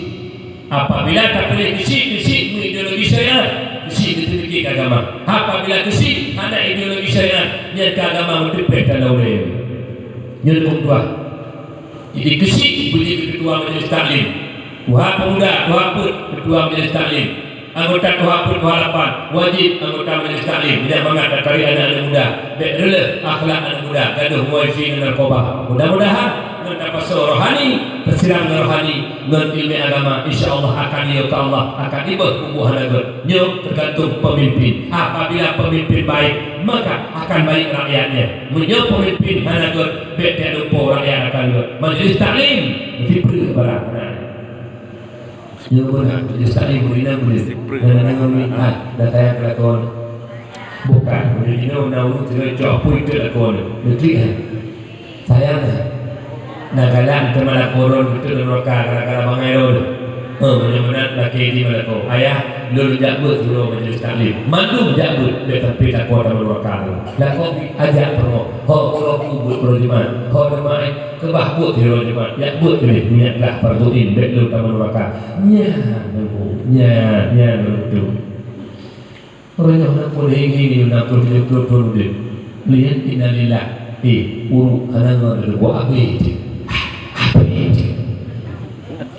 apabila tak boleh kesik ideologi syariat kesik sedikit agama apabila kesik ada ideologi syariat nyata agama mendepek dan laulai nyata dua jadi kesik beri ketua majlis taklim Wahab pemuda, wahab ketua majlis taklim, anggota wahab wahab wajib anggota majlis taklim. Tidak mengatakan dari anak-anak muda, rela akhlak anak muda, gaduh muafi dan narkoba. Mudah-mudahan mendapat rohani, tersiram rohani, ilmu agama. Insya Allah akan dia ke Allah akan dibah pembuahan agama. Nyok tergantung pemimpin. Apabila pemimpin baik, maka akan baik rakyatnya. Menyok pemimpin mana gur, baik tiada lupa rakyat akan gur. Majlis taklim diberi barang. Yang benar, majlis taklim berina boleh. Dan mengingat data yang kelakon. Bukan, berina menawar tidak jauh pun itu lakon. Betul sayang nagalan teman koron betul neraka gara-gara bangai lo. Benar-benar laki di malako. Ayah lu jabut suruh majlis taklim. Mandu jabut dia tapi tak kuat neraka. Lakon ajak promo. Ho ku buat projiman. Ho demai kebah buat hero jiman. Ya buat ni niatlah farduin dek lu taman neraka. Nya tu. Orang yang nak boleh ini nak perlu dia. Lihat innalillah. Uruk halangan ada buat apa itu?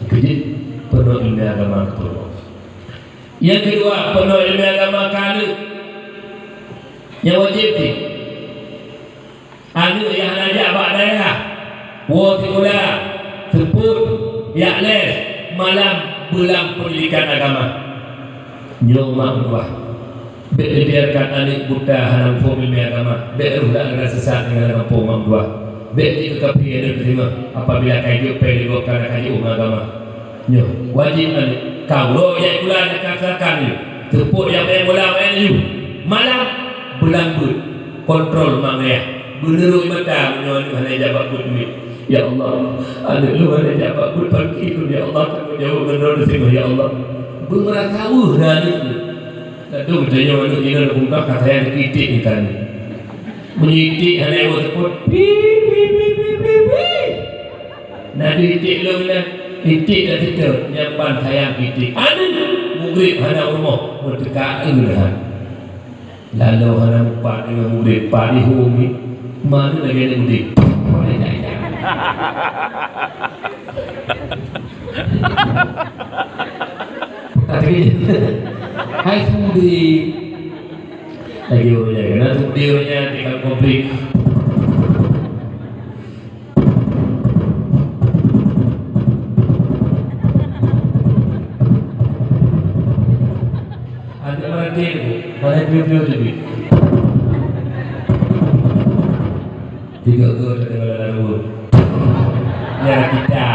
Kejut penuh ilmu agama betul. Yang kedua penuh ilmu agama kali yang wajib ni. Anu yang najak bak daerah, wafikulah, seput, yakles, malam bulan pendidikan agama. Nyong mak buah. Biarkan anak buta hanam formil agama. Biarlah agama sesat dengan kampung mak dua. Biar jika kapi ada terima apabila kayu pergi karena kayu agama. Nyo wajib anak kau yang bulan yang katakan you tepuk yang bola main you malam berlambut kontrol mangaya beneruk mata menyoal mana jawab duit. Ya Allah, anak lu mana jawab duit pergi tu ya Allah tak jauh benar sini ya Allah. Bermerah tahu anak tu. Tentu katanya anak ini nak buka kata yang titik ni kan. Menyitik anak yang sebut pi. Nah titik lu ni titik dah titik nyampan sayang titik. Anak murid hana rumah berdekat ilahan. Lalu hana empat dengan murid padi humi mana lagi ada murid. Hai murid lagi orangnya kena muridnya tinggal komplit. Mana video lebih tiga gol dengan lalu ya kita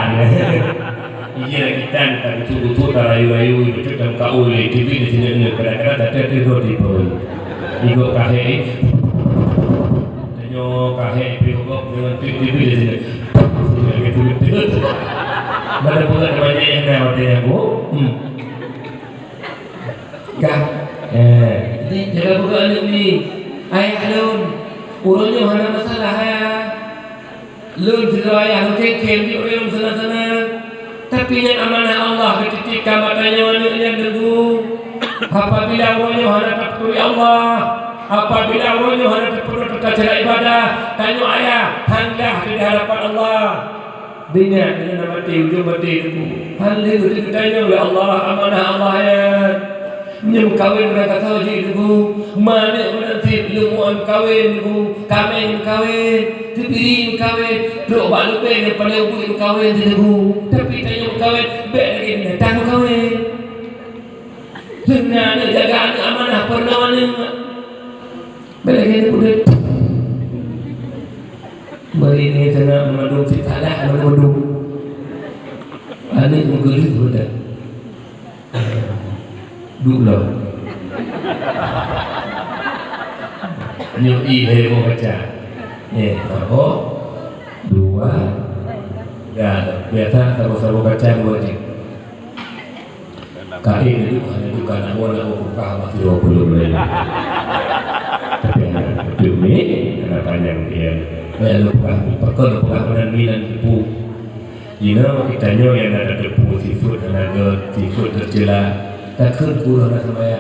iya kita tapi tu rayu itu dalam kau le TV di sini ni kadang-kadang ada tidur di bawah ibu kahai tanyo kahai ibu dengan TV di sini tidur ada bukan banyak yang ada aku kah ini jaga buka anak ni ayah lun urutnya mana masalah ya lun sudah ayah lu kekem di orang sana-sana tapi yang amanah Allah ketika matanya anak yang degu apabila urutnya mana terpuri Allah apabila urutnya mana terpuri terkacau ibadah tanya ayah hendak di hadapan Allah dengar nama mati ujung mati hendak ditanya oleh Allah amanah Allah ya nyum kawin mereka tahu je tu mana menanti lumuan kawin tu kami kawin tibiri kawin dok balu be yang pada ubu kawin tu tapi tanya kawin be lagi ni tahu kawin sebenarnya jaga anak amanah pernah mana be lagi ni budak mari ni tengah mengandung fitalah mengandung anak menggelis budak dulu nyui hebo baca satu dua dan biasa kalau baca dua je kali ini hanya bukan awal buka masih 20 menit tapi demi karena panjang dia lupa bukan minat tipu jika kita nyo yang ada debu sifut tenaga sifut tercela tak kurang sama ya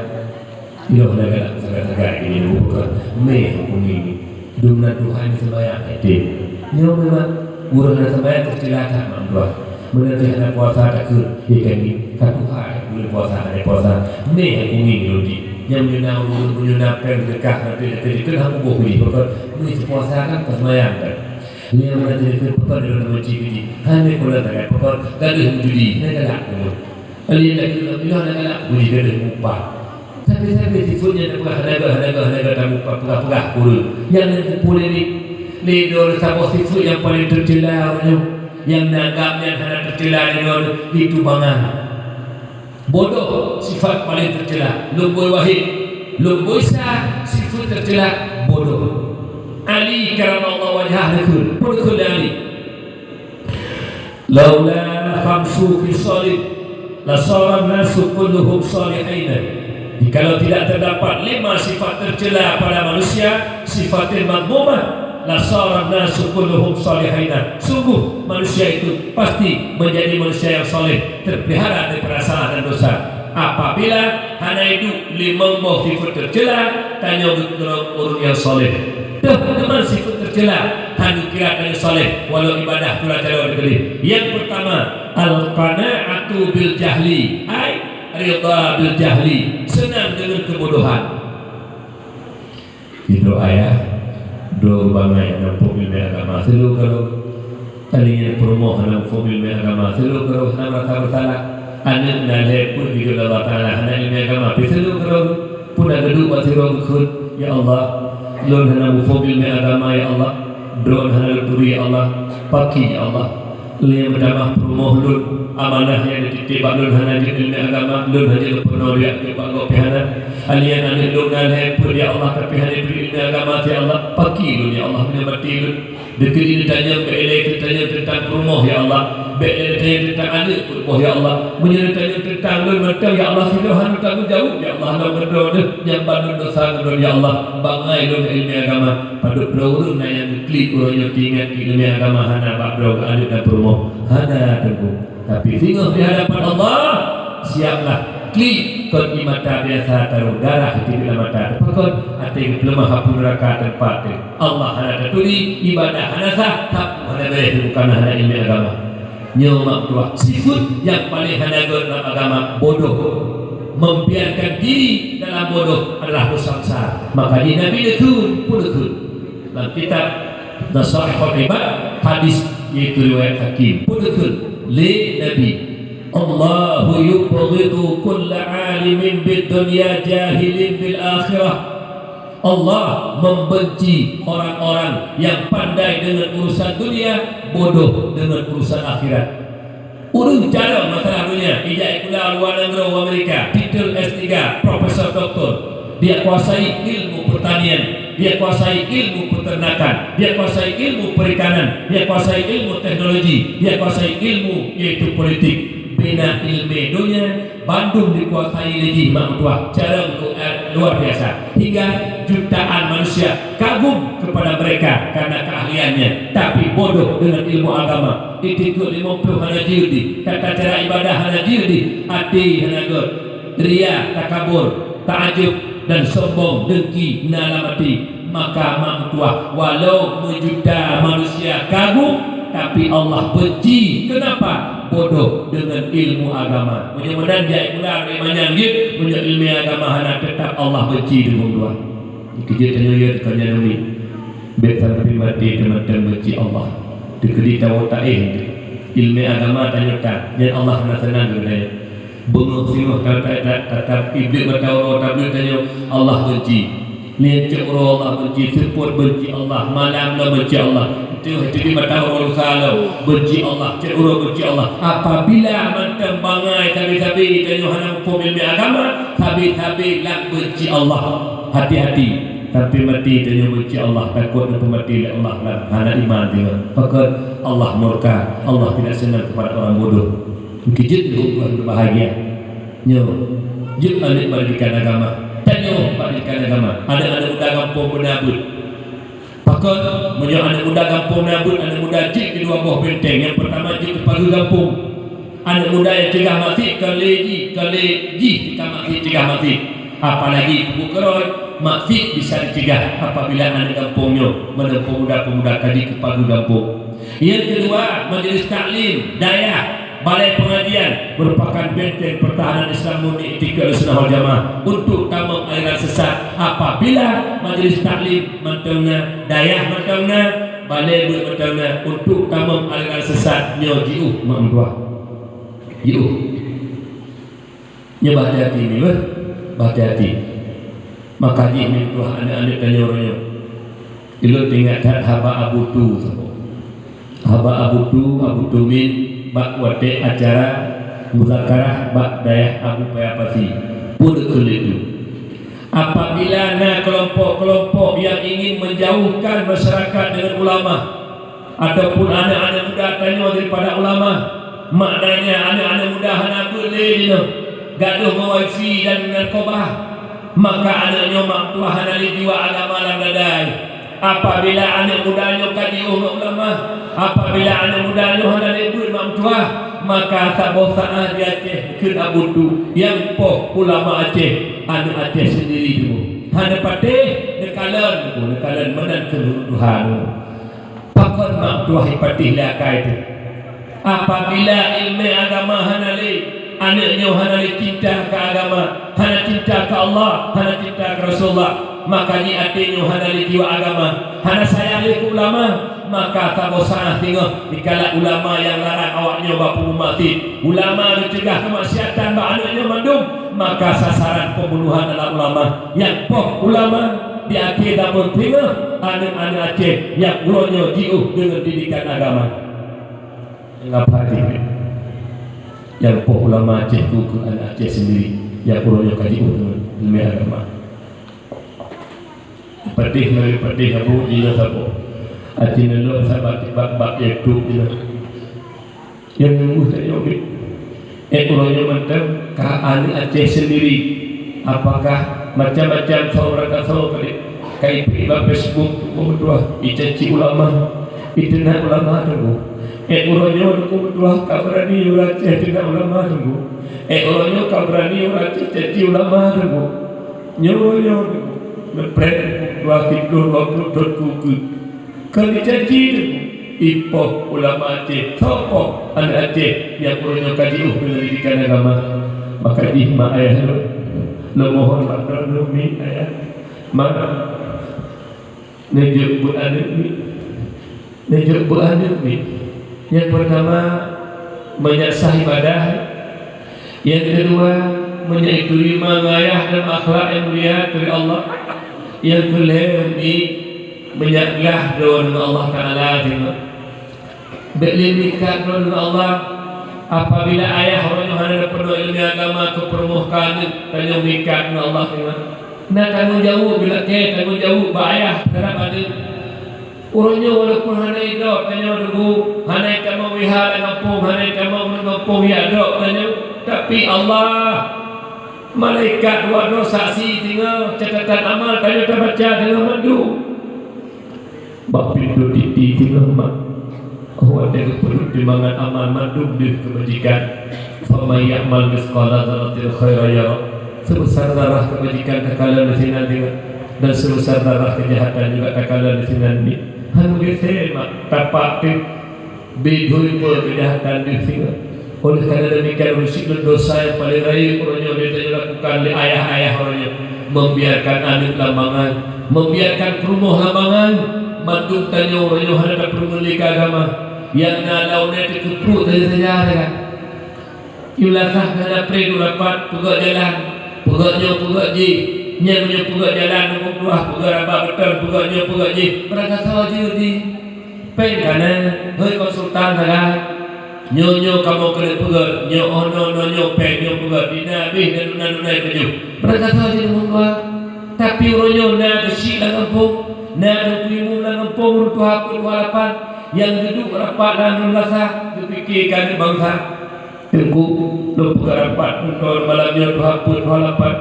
ilah nak sangat ini bukan meh ini dumna Tuhan sembahyang itu nyo memang kurang sama ya tercela mampu menanti ada puasa tak ikan ini satu hari bulan puasa ada puasa meh ini lodi yang menyunahkan dekah nanti kan aku boleh bukan meh puasa kan sembahyang kan ni yang menanti bukan dalam masjid hanya kalau tak bukan gaduh judi nak galak Alih lagi bila nak boleh ada upah. Tapi sifutnya nak harga tak upah pegah pura. Yang boleh ni dor sabot sifut yang paling tercela yang nanggap yang hendak tercela itu bangan. Bodoh sifat paling tercela. Lumboi wahid, lumboi sah sifat tercela bodoh. Ali karamallahu wajhah nakul. Bodoh Ali. Laula khamsu khisalin Lasara nasu kulluhum salihin. Jikalau tidak terdapat 5 sifat tercela pada manusia, sifat madmumah, lasara nasu kulluhum salihin. Sungguh manusia itu pasti menjadi manusia yang saleh, terpelihara dari perasaan dan dosa. Apabila hanya itu 5 sifat tercela, tanya orang yang saleh. Teman sifat tercela, hanya kira yang saleh, walau ibadah pula cara berbeda. Yang pertama al-qana'atu bil jahli ay ridha bil jahli senang dengan kebodohan itu ayah do bangai dalam formil agama selalu kalau talinya promo dalam formil agama selalu kalau nama rasa bersalah anak dan pun juga Allah Ta'ala anak ilmu agama selalu kalau pun dah geduk buat sirong khud ya Allah lon hana mufogil me agama ya Allah drone hana turi ya Allah paki ya Allah lem damah promoh lun amanah yang dititip lun hana ilmu agama lun haji penuh ya ke bangko pihana alian ane lun dan pun ya Allah tapi hana ilmu agama ya Allah paki lun ya Allah menyamati lun dekat ini tanya ke elek tanya tentang promoh ya Allah baik tanya tentang anak promoh ya Allah menyertai tentang lun macam ya Allah sudah hana tanggung jawab ya Allah nak berdoa yang bandung dosa lun ya Allah bangai lun ilmu agama pada bro na yang klik urang tinggal ilmu agama hana bak bro ada dan promoh hana tengku tapi tinggal di hadapan Allah siaplah klik kon mata biasa taruh darah di dalam mata pokok ate lemah hapun neraka tempat Allah hana tuli ibadah hana sah tak hana boleh bukan hana ilmu agama nyomak dua sifat yang paling hana dalam agama bodoh membiarkan diri dalam bodoh adalah dosa besar maka di Nabi lekun pun lekun dalam kitab Nasaihul Ibad hadis yaitu riwayat Hakim pun lekun li Nabi Allahu yubghidu kulla alimin bid dunya jahilin bil akhirah Allah membenci orang-orang yang pandai dengan urusan dunia bodoh dengan urusan akhirat urung jarang masalah dunia ijazah kuliah luar negeri Amerika titel S3 profesor doktor dia kuasai ilmu pertanian dia kuasai ilmu peternakan dia kuasai ilmu perikanan dia kuasai ilmu teknologi dia kuasai ilmu yaitu politik bina ilmu dunia Bandung dikuasai lagi mak tua cara luar biasa hingga jutaan manusia kagum kepada mereka karena keahliannya tapi bodoh dengan ilmu agama itu 50 hana jildi tata cara ibadah hana jildi hati hana god ria takabur ta'ajub dan sombong dengki nalamati maka mak tua walau menjuta manusia kagum tapi Allah benci kenapa bodoh dengan ilmu agama mudah-mudahan dia pulang memang dia punya ilmu agama hana tetap Allah benci dengan dua dikejut tanya ya tanya nami betul tapi mati teman-teman benci Allah dikedi tahu tak ilmu agama tanya tak dan Allah hana senang dengan dia bengok singok tetap iblis bertahu tabligh tanya Allah benci leceh Allah benci seput benci Allah malam dah benci Allah jadi bertahu Allah benci Allah cek urut benci Allah apabila mantan bangai sabi-sabi dan yohana hukum ilmu agama sabi-sabi lang benci Allah hati-hati tapi mati dan benci Allah takut dan mati Allah lah hana iman dia pakar Allah murka Allah tidak senang kepada orang bodoh kejut Tuhan berbahagia nyo jut balik balikan agama tanyo balikan agama ada muda kampung menabut pakar menyo anak muda kampung menabut anak muda jik di dua buah benteng yang pertama jik ke pagar kampung anak muda yang cegah masjid kaleji jika masjid cegah masjid apalagi kubu keroy masjid bisa dicegah apabila anak kampungnya menempuh pemuda-pemuda kaji ke pagar kampung yang kedua majlis taklim daya balai pengajian merupakan benteng pertahanan Islam murni etika sunnah wal jamaah untuk tamam aliran sesat apabila majlis taklim mentengna dayah mentengna balai mentengna untuk tamam aliran sesat nyo jiu mamdua jiu nya hati ni hati maka ji ni tuah anak-anak kanyornya ilu tinggal haba abu tu haba abu tu min bak wate acara muzakarah bak dayah Abu Payapati pun itu apabila na kelompok-kelompok yang ingin menjauhkan masyarakat dengan ulama ataupun anak-anak muda tanya daripada ulama maknanya anak-anak muda hana boleh gaduh mewifi dan narkoba maka anaknya mak tua hana jiwa agama dalam dadai apabila anak mudanya kaji ulama apabila anak mudanya hana lebur mak tua maka sabosa dia Aceh kena budu yang poh ulama Aceh anak Aceh sendiri dulu hana patih nekalan menan keluhan pakon mak tua patih lakai itu apabila ilmu agama hana le anaknya hana le cinta ke agama hana cinta ke Allah hana cinta ke Rasulullah maka ni artinya hana le jiwa agama hana sayang le ulama maka tak bosan tengok dikala ulama yang larang awaknya bapa mati, ulama mencegah kemaksiatan bak anaknya mandum, maka sasaran pembunuhan adalah ulama. Yang pok ulama di akhir namun tengok anak-anak Aceh yang gurunya jiuh dengan didikan agama. Ngapa dia? Yang pok ulama Aceh tu ke anak Aceh sendiri yang gurunya kajiuh dengan ilmu agama. Pedih dari pedih abu dia sabo. Hati nelok sahabat bak yang tu dia. Yang nunggu saya obik. Gurunya macam kah anak Aceh sendiri. Apakah macam-macam seorang kasau kali kai pribadi Facebook berdua icaci ulama itu nak ulama tunggu uronyo aku berdua kabrani urace tidak ulama tunggu uronyo kabrani urace caci ulama tunggu nyoyo ngepret dua tidur waktu terkuku kali caci ipo ulama Aceh sopo anak Aceh yang uronyo kaji pendidikan agama maka jihma ayah lo mohon maaf demi ayah maaf nejak beranak ni. Yang pertama menyasah ibadah, yang kedua menyaitu lima gayah dan akhlak yang mulia dari Allah, yang kelima ni menyaglah doa dengan Allah Taala tengok berlindikkan doa dengan Allah. Apabila ayah orang yang ada penuh ilmu agama kepermukaan tanya mikat dengan Allah tengok nak tanggung jawab bila tanggung jawab bayar terhadap ada orangnya walaupun hana hidup tanya dulu hana kamu wihara ngampung hana kamu ngampung ya dok tanya tapi Allah malaikat dua saksi tinggal catatan amal tanya terbaca dengan madu bab pintu titi tinggal mak ada perlu timbangan amal madu di kebajikan famay ya'mal misqala dzarratin khairan yara sebesar darah kebajikan takalan di sini dan sebesar darah kejahatan juga takalan di sini. Hanu disema tapak bidui pun kejahatan di sini. Oleh karena demikian risiko dosa yang paling raya orangnya dia lakukan di ayah-ayah orangnya membiarkan anak lambangan, membiarkan perumuh lambangan, mandung tanya orangnya hadap perumuli agama yang nalau nanti keprut dari sejarah kan. Yulasah kena predu rapat pegak jalan. Pegak ji nyanya pegak jalan nombor dua pegak rabat betul pegak ji berangkat sahaja di pen kana hei konsultan salah nyo kamu kena pegak nyo nyo pen nyo pegak dina habis dan nunai keju berangkat sahaja nombor dua tapi uronyo na kesik lang kampung na kuimu lang kampung rutu hapun walapan yang duduk rapat dan nulasa dipikirkan bangsa tengku lupa rapat untuk malamnya hapun walapan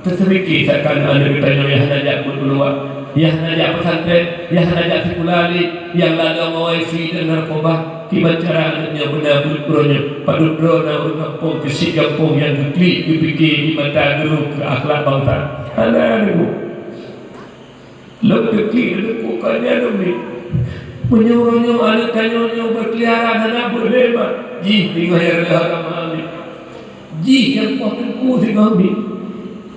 terseriki seakan ada bertanya yang najak berkeluar yang najak pesantren yang najak sekulali yang laga mawaisi dan narkoba kibat cara anaknya benar berukurnya padut drona kampung kesik kampung yang diklik dipikir di mata guru ke akhlak bangsa ada ibu lo diklik lakukannya demi menyuruhnya anak tanya berkeliaran anak berlebat ji tinggal yang agama ambil ji yang pakku tinggal ambil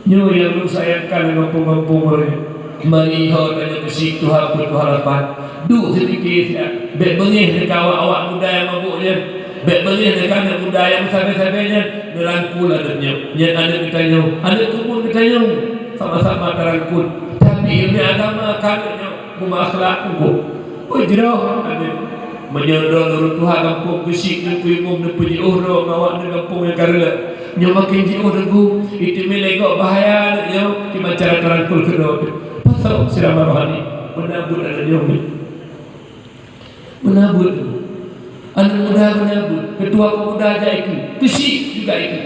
nyo yang lu sayangkan dengan kampung-kampung orang melihat tanya ke situ hapun harapan duk sedikit ya bek bengih dekat awak muda yang mabuknya bek bengih dekat anak muda yang sabai-sabainya nerangkul adanya yang ada ditanya ada kumpul ditanya sama-sama terangkul tapi ilmu agama kannya rumah akhlak kumpul jerah ada menyodor nurut Tuhan kampung kesik dan kuimum dan puji uhro ngawak dan kampung yang karela nyo makin ji urgu itu melegok bahaya nyo di cara terangkul kedua pasal sirama rohani menabut ada nyo menabut anak muda menabut ketua pemuda aja ikut kesik juga ikut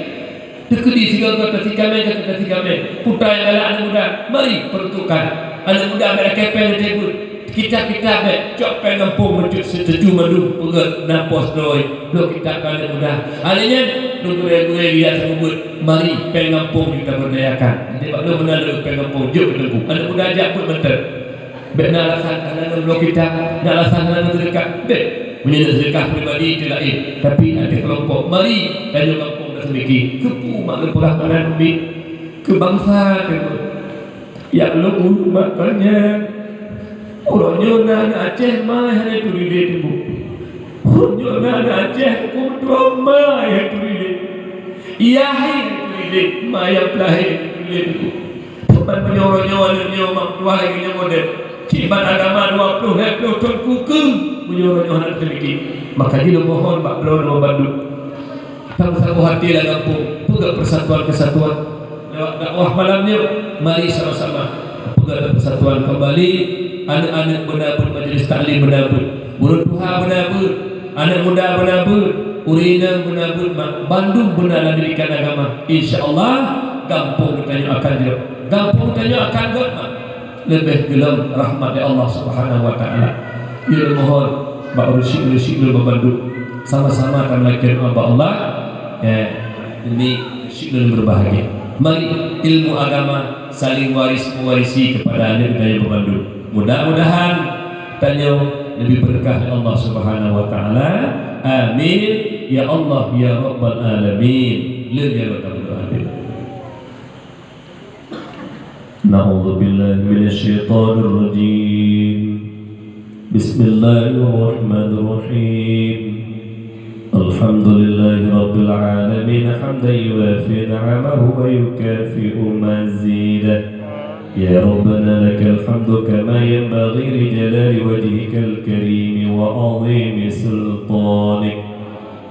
dekedi segala ketika putar yang adalah anak muda mari peruntukan anak muda mereka kepel tebut kita cok pengampung mencuk setuju madu pegat napos doi lo kita kali mudah alanya gue dia sebut mari pengampung kita berdayakan nanti pak lo benar lo pengampung juk menunggu anak muda ajak pun betul benar alasan karena lo kita nak alasan karena sedekah bet punya sedekah pribadi itu lain tapi ada kelompok mari dan kampung dah sedikit kepu mak lo pernah kanan ubi kebangsaan yang lo makanya Orangnya nak Aceh mai hari tu rile tu. Orangnya nak Aceh kumtua mai hari tu rile. Iya hari tu rile mai yang lahir tu rile tu. Tempat punya orangnya walanya mak tua lagi nya model. Cibat agama 20 hektar ton kuku punya orangnya nak sedikit. Maka dia mohon Pak Bro dan Bandung. Satu hati lah kampung. Pegang persatuan kesatuan. Lewat dakwah malamnya mari sama-sama pegang persatuan kembali. Anak-anak menabur majlis taklim menabur, guru Tuhan menabur, anak muda menabur, urina menabur, Bandung benar dirikan agama. InsyaAllah gampang bertanya akan dia, gampang bertanya akan dia, lebih gelam rahmat dari Allah Subhanahu Wa Taala. Dia mohon Pak Rusyid Bandung sama-sama akan melakukan apa Allah. Ini syukur berbahagia. Mari ilmu agama saling mewarisi kepada anak dan Bandung. Mudah-mudahan tanya lebih berkah Allah Subhanahu Wa Taala. Amin ya Allah ya Rabbal Alamin. Ya Rabbal Alamin. Na'udzu billahi minasy syaithanir rajim. Bismillahirrahmanirrahim. Alhamdulillahi rabbil alamin hamdan yuwafi ni'amahu wa yukafi'u mazidah. يا ربنا لك الحمد كما ينبغي لجلال وجهك الكريم وعظيم سلطانك.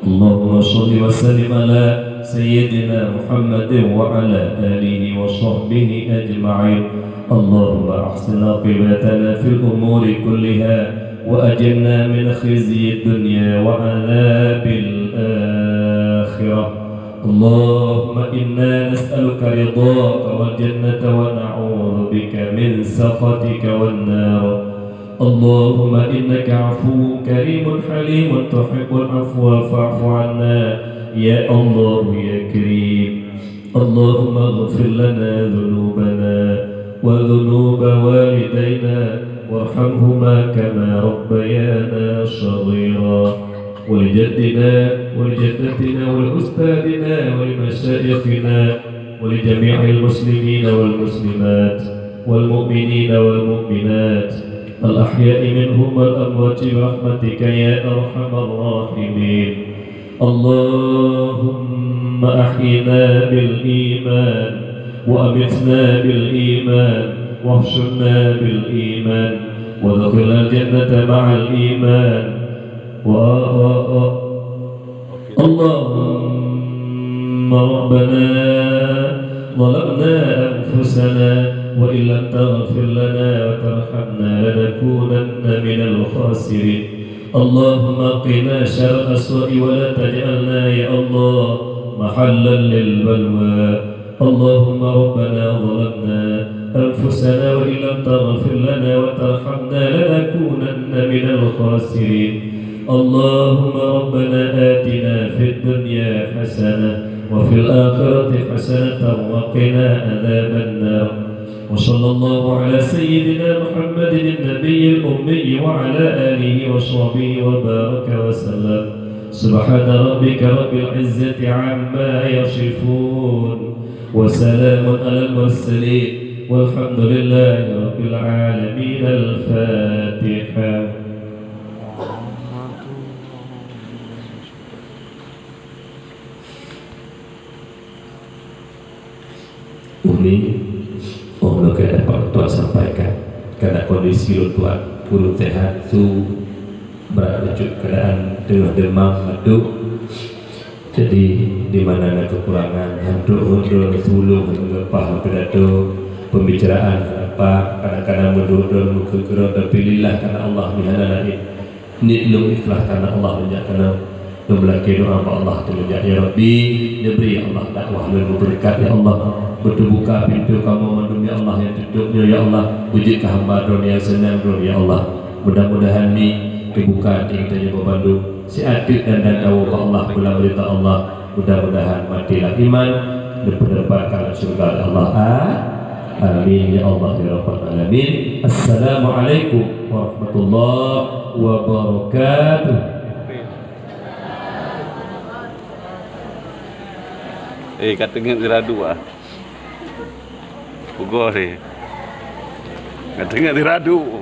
اللهم صل وسلم على سيدنا محمد وعلى آله وصحبه أجمعين. اللهم أحسن عاقبتنا في الأمور كلها وأجرنا من خزي الدنيا وعذاب الآخرة. اللهم إنا نسألك رضاك والجنة ونعوذ بك من سخطك والنار. اللهم إنك عفو كريم حليم تحب العفو فاعف عنا يا الله يا كريم. اللهم اغفر لنا ذنوبنا وذنوب والدينا وارحمهما كما ربيانا صغيرا. ولجدنا ولجدتنا ولأستاذنا ولمشايخنا ولجميع المسلمين والمسلمات والمؤمنين والمؤمنات الأحياء منهم والأموات برحمتك يا أرحم الراحمين. اللهم أحينا بالإيمان وأمتنا بالإيمان واحشرنا بالإيمان وادخلنا الجنة مع الإيمان. اللهم ربنا ظلمنا أنفسنا وإن لم تغفر لنا وترحمنا لنكونن من الخاسرين. اللهم قنا شر الأسوأ ولا تجعلنا يا الله محلا للبلوى. اللهم ربنا ظلمنا أنفسنا وإن لم تغفر لنا وترحمنا لنكونن من الخاسرين. اللهم ربنا آتنا في الدنيا حسنة وفي الآخرة حسنة وقنا عذاب النار. وصلى الله على سيدنا محمد النبي الأمي وعلى آله وصحبه وبارك وسلم. سبحان ربك رب العزة عما يصفون وسلام على المرسلين والحمد لله رب العالمين. الفاتحة. Umi, Allah keadaan Pak Tuan sampaikan karena kondisi Tuan guru sehat su berajut keadaan demam madu. Jadi di mana ada kekurangan handuk sulung lepah pedado pembicaraan apa kadang-kadang mendudul muka gerok dan pilihlah karena Allah mihana lain nitlum ikhlas karena Allah menjak karena membelaki doa Allah menjak ya Rabbi diberi Allah dakwah dan berkat ya Allah. Berbuka pintu kamu mendunia Allah yang tutupnya ya Allah. Wujudkah hamba don yang senang don ya Allah. Mudah-mudahan ni dibuka tingkatnya Bandung si adik dan tahu Allah pulang berita Allah. Mudah-mudahan matilah iman dan mendapatkan surga Allah. Amin ya Allah ya Rabbal Alamin. Assalamualaikum warahmatullahi wabarakatuh. Katanya diradu ah. Pukul ni. Katanya diradu.